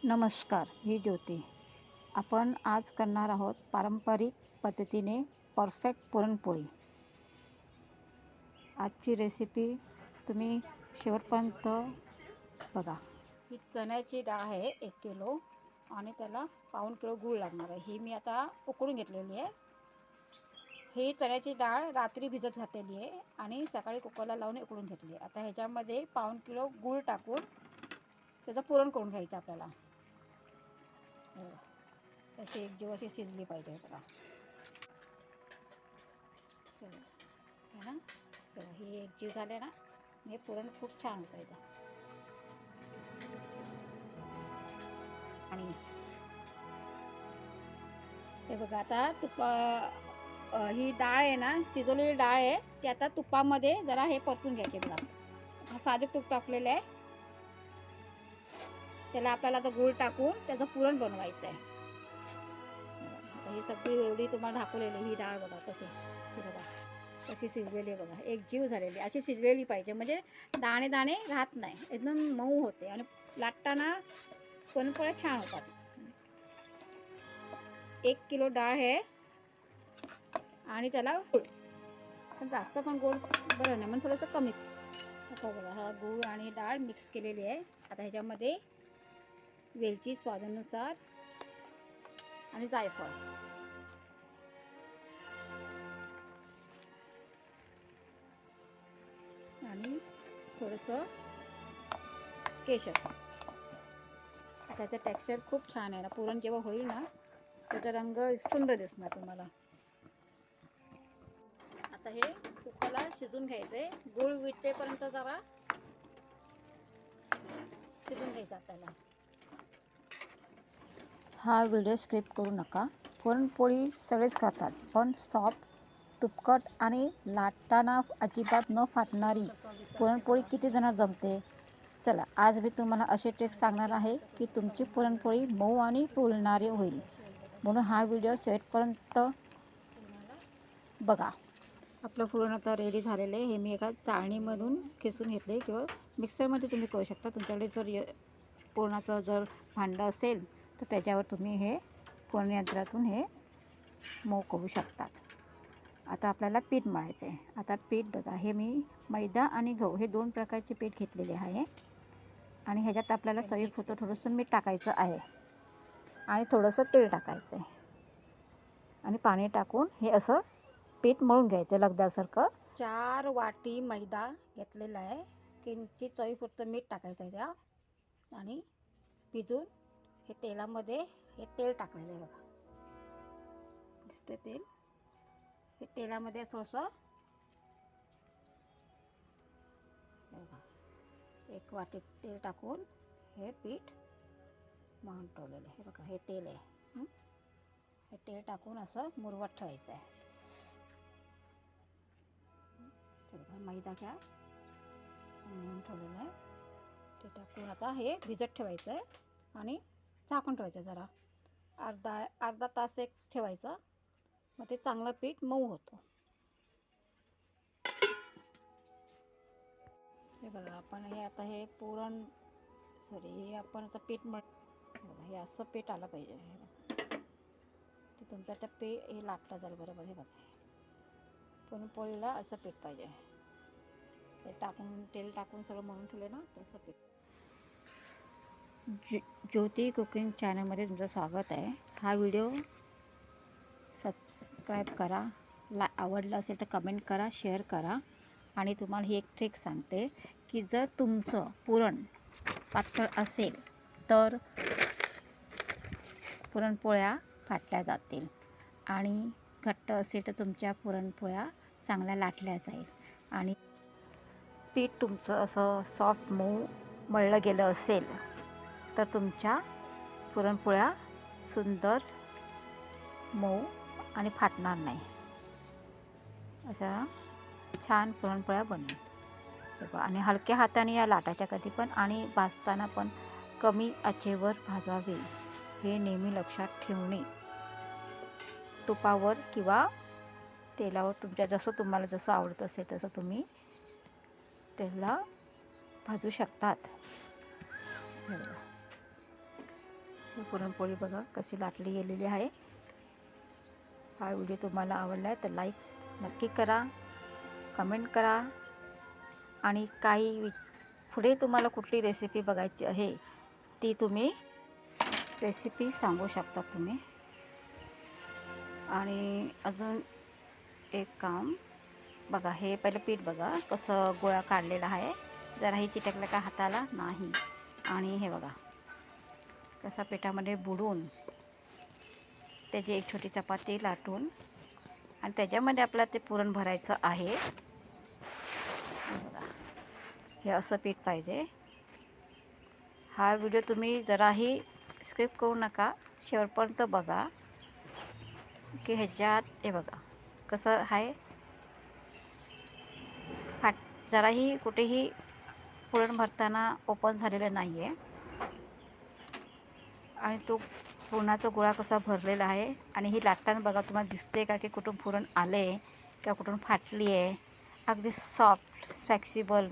नमस्कार, मी ज्योती. आपण आज करणार आहोत पारंपरिक पद्धतीने परफेक्ट पुरणपोळी. आजची रेसिपी तुम्ही शेवटपर्यंत बघा. ही चण्याची डाळ आहे 1 किलो आणि त्याला पाऊण किलो गूळ लागणार आहे. ही मी आता उकळून घेतलेली आहे. ही चण्याची डाळ रात्री भिजत घातलेली आहे आणि सकाळी कुकरला लावून उकळून घेतली आहे. आता ह्याच्यामध्ये पाऊण किलो गूळ टाकून त्याचं पुरण करून घ्यायचं आपल्याला. अशी एक जीव अशी शिजली पाहिजे बघा. है ना, बघा ही एक जीव झाले ना, हे पुरण खूप छान होतं याचं. आणि हे बघा आता ही डाळ आहे ना, शिजवलेली डाळ आहे ती आता तुपामध्ये जरा हे परतून घ्यायचे बघा. साजूक तूप टाकलेलं आहे, त्याला आपल्याला आता गूळ टाकून त्याचं पुरण बनवायचं आहे. आता ही सगळी एवढी तुम्हाला दाखवलेली ही डाळ बघा कशी, बघा कशी शिजलेली बघा, एक जीव झालेली अशी शिजलेली पाहिजे, म्हणजे दाणे दाणे राहत नाही, एकदम मऊ होते आणि लाटताना पुरणपोळ्या छान होतात. 1 किलो डाळ आहे आणि त्याला पण जास्त पण गोड बरं नाही, मग थोडंसं कमी. आता बघा हा गूळ आणि डाळ मिक्स केलेली आहे. आता ह्याच्यामध्ये वेलची स्वादानुसार आणि जायफळ आणि थोडंसं केशर. त्याचं टेक्स्चर खूप छान आहे ना, पुरण जेव्हा होईल ना त्याचा रंग सुंदर दिसणार तुम्हाला. आता हे कुकरला शिजून घ्यायचंय, गूळ विटेपर्यंत जरा शिजून घ्यायचं आपल्याला. हा व्हिडिओ स्क्रिप्ट करू नका. पुरणपोळी सगळेच करतात, पण सॉफ्ट, तुपकट आणि लाटताना अजिबात न फाटणारी पुरणपोळी किती जणांना जमते. चला, आज मी तुम्हाला असे ट्रिक्स सांगणार आहे की तुमची पुरणपोळी मऊ आणि फुलणारी होईल. म्हणून हा व्हिडिओ शेवटपर्यंत बघा. आपलं पुरण आता रेडी झालेलं आहे. हे मी एका चाळणीमधून खिसून घेतले किंवा मिक्सरमध्ये तुम्ही करू शकता. तुमच्याकडे जर पुरणाचं जर भांडं असेल तर त्याच्यावर तुम्ही हे पुरण यंत्रातून हे मऊ करू शकतात. आता आपल्याला पीठ मळायचं आहे. आता पीठ बघा, हे मी मैदा आणि गहू हे 2 प्रकारचे पीठ घेतलेले आहे आणि ह्याच्यात आपल्याला चवीपुरतं थोडंसं मीठ टाकायचं आहे आणि थोडंसं तेल टाकायचं आहे आणि पाणी टाकून हे असं पीठ मळून घ्यायचं लगदासारखं. 4 वाटी मैदा घेतलेला आहे, किंचित चवीपुरतं मीठ टाकायचं आहे त्या आणि भिजून हे तेलामध्ये हे तेल टाकलेलं आहे बघा, दिसते तेल. हे तेलामध्ये असं 1 वाटी तेल टाकून हे पीठ मळून ठेवलेलं आहे. हे बघा हे तेल आहे. हे तेल टाकून असं मुरवत ठेवायचं आहे. बघा मैदा घ्या मळून ठेवलेलं आहे, ते टाकून आता हे भिजत ठेवायचं आहे आणि झाकून ठेवायचं जरा अर्धा तास एक ठेवायचं, मग ते चांगलं पीठ मऊ होतं. हे बघा आपण हे आता हे पुरण हे आपण आता पीठ बघा हे असं पीठ आलं पाहिजे. ते तुमचं आता हे लाटलं जाईल बरोबर. हे बघा पुरणपोळीला असं पीठ पाहिजे. ते टाकून तेल टाकून सगळं मळून ठेवलं ना तसं पीठ. ज्योती कुकिंग चॅनलमध्ये तुमचं स्वागत आहे. हा व्हिडिओ सबस्क्राईब करा, आवडला असेल तर कमेंट करा, शेअर करा. आणि तुम्हाला ही एक ट्रिक सांगते की जर तुमचं पुरण पातळ असेल तर पुरणपोळ्या फाटल्या जातील आणि घट्ट असेल तर तुमच्या पुरणपोळ्या चांगल्या लाटल्या जाईल. आणि पीठ तुमचं असं सॉफ्ट मऊ मळलं गेलं असेल तर तुमच्या पुरणपोळ्या सुंदर मऊ आणि फाटणार नाही, अशा छान पुरणपोळ्या बनवून. आणि हलक्या हाताने या लाटाच्या कधी पण आणि भाजताना पण कमी आचेवर भाजावे हे नेहमी लक्षात ठेवणे. तुपावर किंवा तेलावर तुमच्या तुम्हाला जसं आवडत असेल तसं तुम्ही त्याला भाजू शकतात. ही पुरणपोळी बघा कशी लाटली गेलेली आहे. हा व्हिडिओ तुम्हाला आवडला आहे तर लाईक नक्की करा, कमेंट करा आणि काही पुढे तुम्हाला कुठली रेसिपी बघायची आहे ती तुम्ही रेसिपी सांगू शकता तुम्ही. आणि अजून एक काम बघा, हे पहिलं पीठ बघा कसं गोळा काढलेला आहे, जराही चिटकलं का हाताला नाही. आणि हे बघा कसा पिठामध्ये बुडून त्याची एक छोटी चपाती लाटून आणि त्याच्यामध्ये आपल्याला ते पुरण भरायचं आहे. बघा हे असं पीठ पाहिजे. हा व्हिडिओ तुम्ही जराही स्किप करू नका, शेवटपर्यंत बघा की ह्याच्यात हे बघा कसं आहे, जराही कुठेही पुरण भरताना ओपन झालेलं नाही आहे. आणि तो पुरणाचा गोळा कसा भरलेला आहे. आणि ही लाटताना बघा तुम्हाला दिसते का की कुठून पुरण आले किंवा कुठून फाटली आहे. अगदी सॉफ्ट फ्लेक्सिबल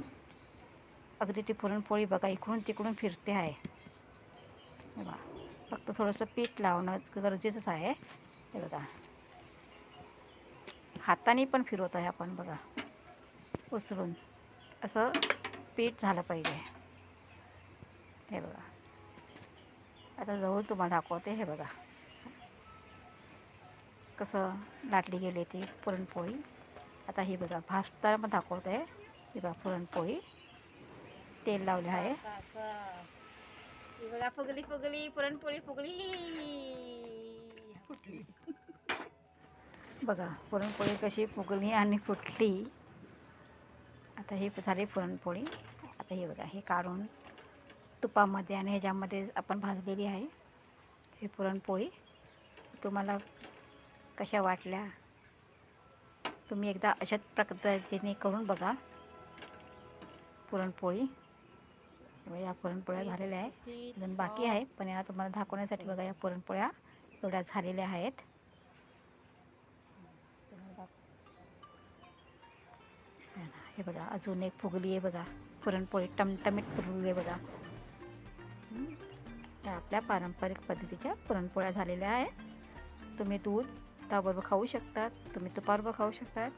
अगदी ती पुरणपोळी बघा इकडून तिकडून फिरते आहे. बघा फक्त थोडंसं पीठ लावणं गरजेचंच आहे. हे बघा हाताने पण फिरवत आहे आपण बघा, उचलून असं पीठ झालं पाहिजे. हे बघा आता जवळ तुम्हाला दाखवते. हे बघा कसं लाटली गेली ती पुरणपोळी. आता ही बघा भाजताना पण दाखवत आहे. ही बघा पुरणपोळी तेल लावले आहे. ही बघा फुगली फुगली पुरणपोळी फुगली फुटली. बघा पुरणपोळी कशी फुगली आणि फुटली. आता ही झाली पुरणपोळी. आता हे बघा हे काढून तुपामध्ये आणि ह्याच्यामध्ये आपण भाजलेली आहे ही पुरणपोळी. तुम्हाला कशा वाटल्या तुम्ही एकदा अशाच पद्धतीने करून बघा पुरणपोळी. या पुरणपोळ्या झालेल्या आहेत, अजून बाकी आहे पण या तुम्हाला दाखवण्यासाठी बघा या पुरणपोळ्या एवढ्या झालेल्या आहेत. हे बघा अजून एक फुगली आहे बघा पुरणपोळी, टमटमीत फुगली आहे बघा. त्या आपल्या पारंपरिक पद्धतीच्या पुरणपोळ्या झालेल्या आहेत. तुम्ही दूध त्याबरोबर खाऊ शकतात, तुम्ही तुपाबरोबर खाऊ शकतात,